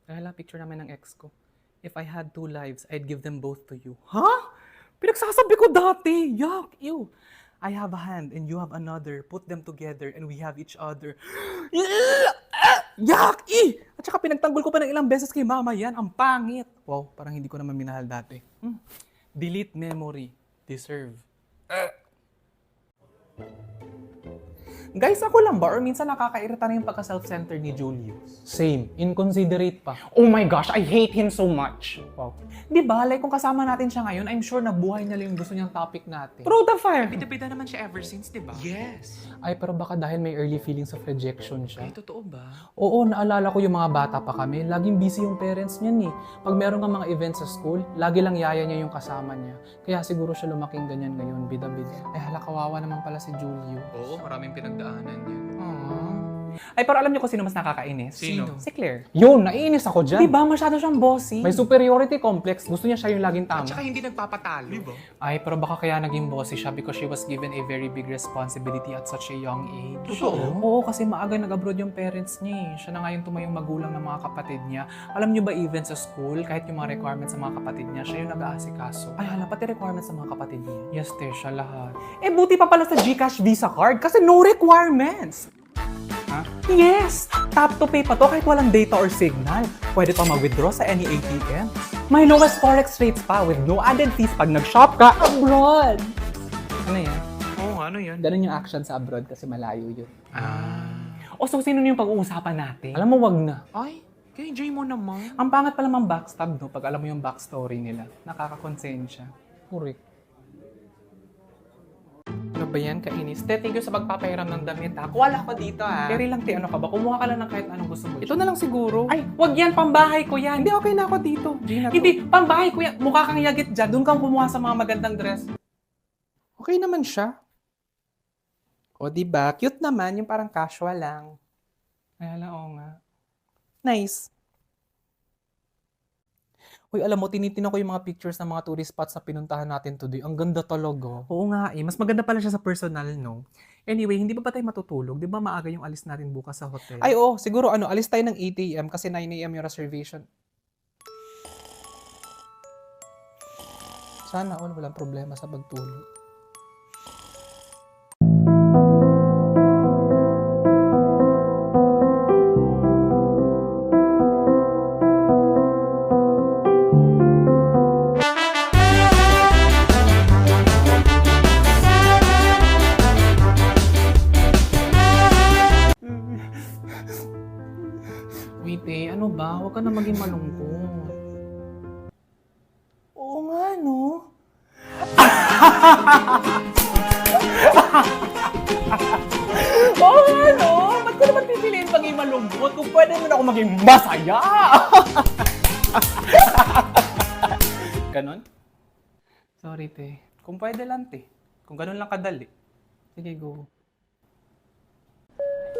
Dahil picture namin ng ex ko. If I had 2 lives, I'd give them both to you. Ha? Pinagsasabi ko dati. Yuck, ew. I have a hand and you have another. Put them together and we have each other. Yuck! At saka pinagtanggol ko pa ng ilang beses kay mama yan. Ang pangit. Wow, parang hindi ko naman minahal dati. Delete memory. Deserve. Guys, ako lang ba? Or minsan nakakairita na yung pagka-self-centered ni Julius? Same. Inconsiderate pa. Oh my gosh, I hate him so much. Wow. Di ba? Like, kung kasama natin siya ngayon, I'm sure na buhay niya lang yung gusto niyang topic natin. Through the fire. Bida-bida naman siya ever since, di ba? Yes. Ay, pero baka dahil may early feelings of rejection siya. Ay, totoo ba? Oo, naalala ko yung mga bata pa kami. Laging busy yung parents niyan eh. Pag meron nga mga events sa school, lagi lang yaya niya yung kasama niya. Kaya siguro siya lumaking ganyan ngayon, bida-bida. Ay, hala, kawawa naman pala si Julio. Oo, maraming pinagdaanan yan. Ay, pero alam niyo kung sino mas nakakainis? Sino? Si Claire. Yun, naiinis ako dyan. Di ba? Masyado siyang bossy. May superiority complex. Gusto niya siya yung laging At tama. saka hindi nagpapatalo. Di ba? Ay, pero baka kaya naging bossy siya because she was given a very big responsibility at such a young age. Totoo? Oo, kasi maaga nag-abroad yung parents niya eh. Siya na nga yung tumayong magulang ng mga kapatid niya. Alam niyo ba, even sa school, kahit yung mga requirements sa mga kapatid niya, siya yung nag-aasikaso. Ay, hala, pati requirements sa mga kapatid niya. Yes, te, siya lahat. Eh, buti pa pala sa GCash Visa card kasi no requirements. Ha? Yes! Tap to pay pa to kahit walang data or signal. Pwede pa mag-withdraw sa any ATM. May lowest forex rates pa with no added fees pag nag-shop ka abroad. Ano yan? Oo, ano yan? Ganun yung action sa abroad kasi malayo yun. Ah. O so, sino yung pag-uusapan natin? Alam mo, wag na. Ay, kay mo naman. Ang pangat pala mang backstab, no? Pag alam mo yung backstory nila. Nakakakonsensya. Correct. Ano ba yan, kainis? Te, thank you sa pagpapahiram ng damit, ha? Kuwala ko dito, ha? Pero lang, te, ano ka ba? Kumuha ka lang ng kahit anong gusto mo. Ito na lang siguro. Ay, wag yan, pambahay ko yan. Hindi, okay na ako dito. Gina, hindi, pambahay ko yan. Mukha kang yagit dyan. Doon kang kumuha sa mga magandang dress. Okay naman siya. O, diba? Cute naman. Yung parang casual lang. Ay, hala, oo nga. Nice. Uy, alam mo, tinitingnan ko yung mga pictures ng mga tourist spots na pinuntahan natin today. Ang ganda talaga. Oo nga eh. Mas maganda pala siya sa personal, no? Anyway, hindi ba tayo matutulog? Di ba maaga yung alis natin bukas sa hotel? Ay, oo. Siguro, alis tayo ng 8 a.m. kasi 9 a.m. yung reservation. Sana all walang problema sa pagtulog. Wait eh, ano ba? Huwag ka na maging malungkot. Oo nga, no? Oo nga, no? Ba't ko naman pipiliin maging malungkot kung pwede naman ako maging masaya? Ganon? Sorry, te. Kung pwede lang, te. Kung ganon lang kadali. Sige, go.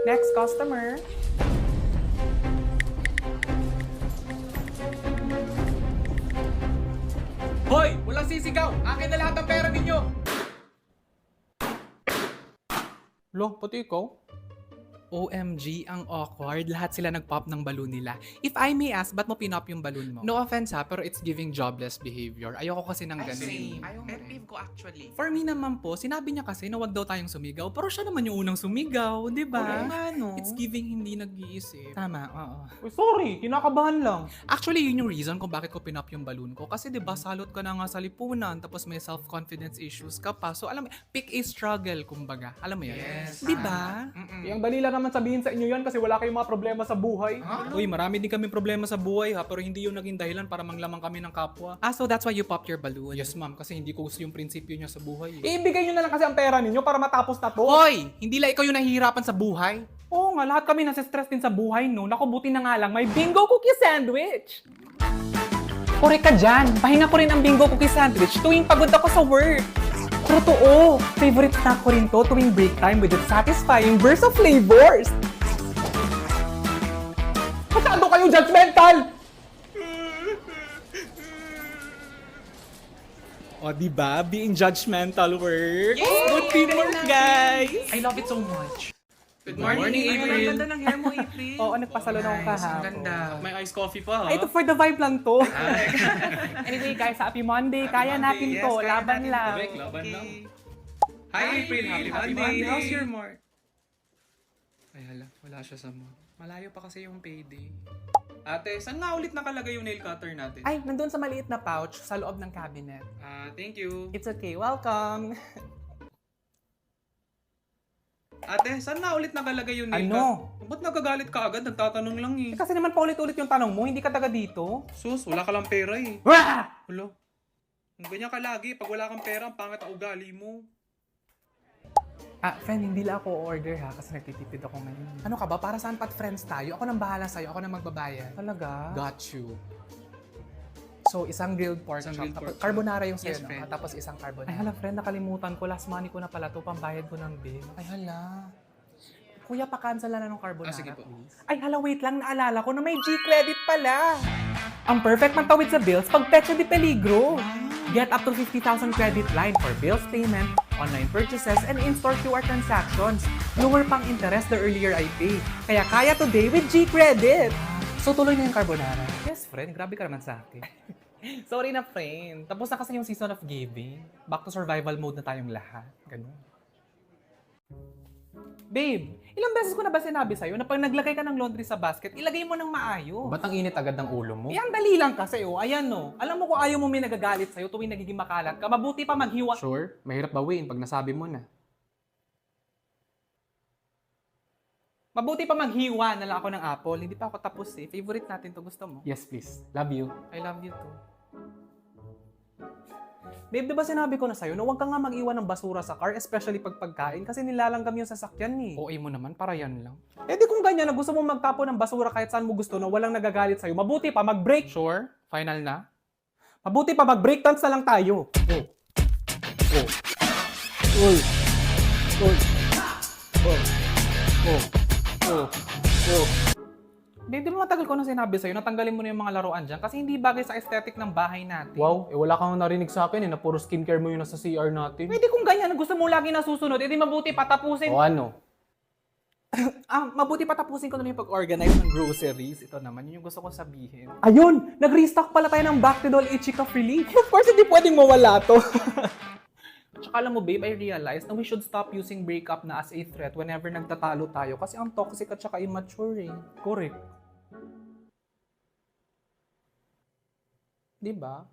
Next customer. Hoy! Walang sisigaw! Akin na lahat ng pera ninyo! Lo, pati ikaw? OMG, ang awkward. Lahat sila nag-pop ng balloon nila. If I may ask, ba't mo pinop yung balloon mo? No offense ha, pero it's giving jobless behavior. Ayoko kasi ng ganun. Ayaw pet peeve ko actually. For me naman po, sinabi niya kasi na wag daw tayong sumigaw, pero siya naman yung unang sumigaw, di ba? Oo nga, no? It's giving hindi nag-iisip. Tama, oo. Uy, sorry, kinakabahan lang. Actually, yun yung reason kung bakit ko pinop yung balloon ko. Kasi 'di ba salot ka na nga sa lipunan, tapos may self-confidence issues ka pa. So alam mo, pick a struggle kumbaga. Alam mo yan? Yes. 'Di ba? Yung dali lang naman sabihin sa inyo yan kasi wala kayong mga problema sa buhay. Uy, marami din kami problema sa buhay ha, pero hindi yun naging dahilan para manglamang kami ng kapwa. Ah, so that's why you popped your balloon? Yes, ma'am, kasi hindi ko gusto yung prinsipyo niya sa buhay. Ibigay nyo na lang kasi ang pera ninyo para matapos na to. Hoy! Hindi lang ikaw yung nahihirapan sa buhay. Oo nga, lahat kami nasa-stress din sa buhay, no? Naku, buti na nga lang, may bingo cookie sandwich! Kore ka dyan! Pahinga ko rin ang bingo cookie sandwich tuwing pagod ako sa work. Totoo! Favorite snack ko rin to tuwing break time with its satisfying burst of flavors. Masyado kayo judgmental! O, diba? Being judgmental works. Yay! Good teamwork, guys! I love it so much. Good morning, Ay, April. ang ganda ng hair mo, April. Oo, nagpasalo na ako Nice, ang kahapon. ganda. May iced coffee pa, ha? Ay, ito for the vibe lang to. Anyway guys, happy Monday. Kaya natin to. Laban lang. Correct, laban lang. Hi, April. Happy Monday. How's your mark? Ay, hala. Wala siya sa mo. Malayo pa kasi yung payday. Ate, saan nga ulit nakalagay yung nail cutter natin? Ay, nandun sa maliit na pouch sa loob ng cabinet. Thank you. It's okay. Welcome. Ate, saan nga ulit nakalagay yung nail Ano? cutter? Ba't nagagalit ka agad? Nagtatanong lang eh. Kasi naman paulit-ulit yung tanong mo, hindi ka taga dito. Sus, wala ka lang pera eh. Wah! Hulo. Kung ganyan ka lagi, pag wala kang pera, ang pangit ang ugali mo. Friend, hindi lang ako order ha, kasi nagtitipid ako ngayon. Ano ka ba? Para saan pat friends tayo? Ako nang bahala sa'yo. Ako nang magbabayad. Talaga? Got you. So, isang grilled pork Isang chop. grilled pork chop. Carbonara yung sa'yo, Yes, no? friend. Tapos isang carbonara. Ay hala friend, nakalimutan ko. Last money ko na pala to, pambayad ko ng bill. Ay, hala. Kuya, pa-cancel na lang ng carbonara, Sige po. please. Ay hala, wait lang, naalala ko na may G-credit pala. Ang perfect mantawid sa bills pag Pecha de Peligro. Get up to 50,000 credit line for bills payment, online purchases, and in-store QR transactions. Lower pang interest the earlier I pay. Kaya kaya today with G-credit. So, tuloy na yung carbonara. Yes, friend. Grabe ka naman sa akin. Sorry na, friend. Tapos na kasi yung season of giving. Back to survival mode na tayong lahat. Ganun. Babe, ilang beses ko na ba sinabi sa'yo na pag naglagay ka ng laundry sa basket, ilagay mo ng maayos? Ba't ang init agad ng ulo mo? Eh, ang dali lang kasi, oh. Ayan, no. Alam mo kung ayaw mo may nagagalit sa'yo tuwing nagiging makalat ka, mabuti pa maghiwa. Sure, mahirap bawiin pag nasabi mo na. Mabuti pa maghiwa na lang ako ng apple. Hindi pa ako tapos eh. Favorite natin to. Gusto mo? Yes, please. Love you. I love you too. Babe, di ba sinabi ko na sa'yo na huwag ka nga mag-iwan ng basura sa car, especially pag pagkain, kasi nilalanggam yung sasakyan eh. OA mo naman, para yan lang. Eh di kung ganyan na gusto mo magtapo ng basura kahit saan mo gusto na walang nagagalit sa'yo, mabuti pa mag-break. Sure? Final na? Mabuti pa mag-break dance na lang tayo. Babe, di ba matagal ko na sinabi sa'yo na tanggalin mo na yung mga laruan dyan kasi hindi bagay sa aesthetic ng bahay natin. Wow, wala kang narinig sa akin na puro skincare mo yun nasa CR natin. Pwede kung ganyan, gusto mo lagi nasusunod, edi mabuti patapusin. O ano? Mabuti patapusin ko na yung pag-organize ng groceries. Ito naman, yun yung gusto kong sabihin. Ayun! Nag-restock pala tayo ng Bactidol Itchy-Cough Relief. Of course, hindi pwedeng mawala to. Tsaka alam mo, babe, I realized na we should stop using breakup na as a threat whenever nagtatalo tayo kasi ang toxic at saka immature eh. Correct. Diba?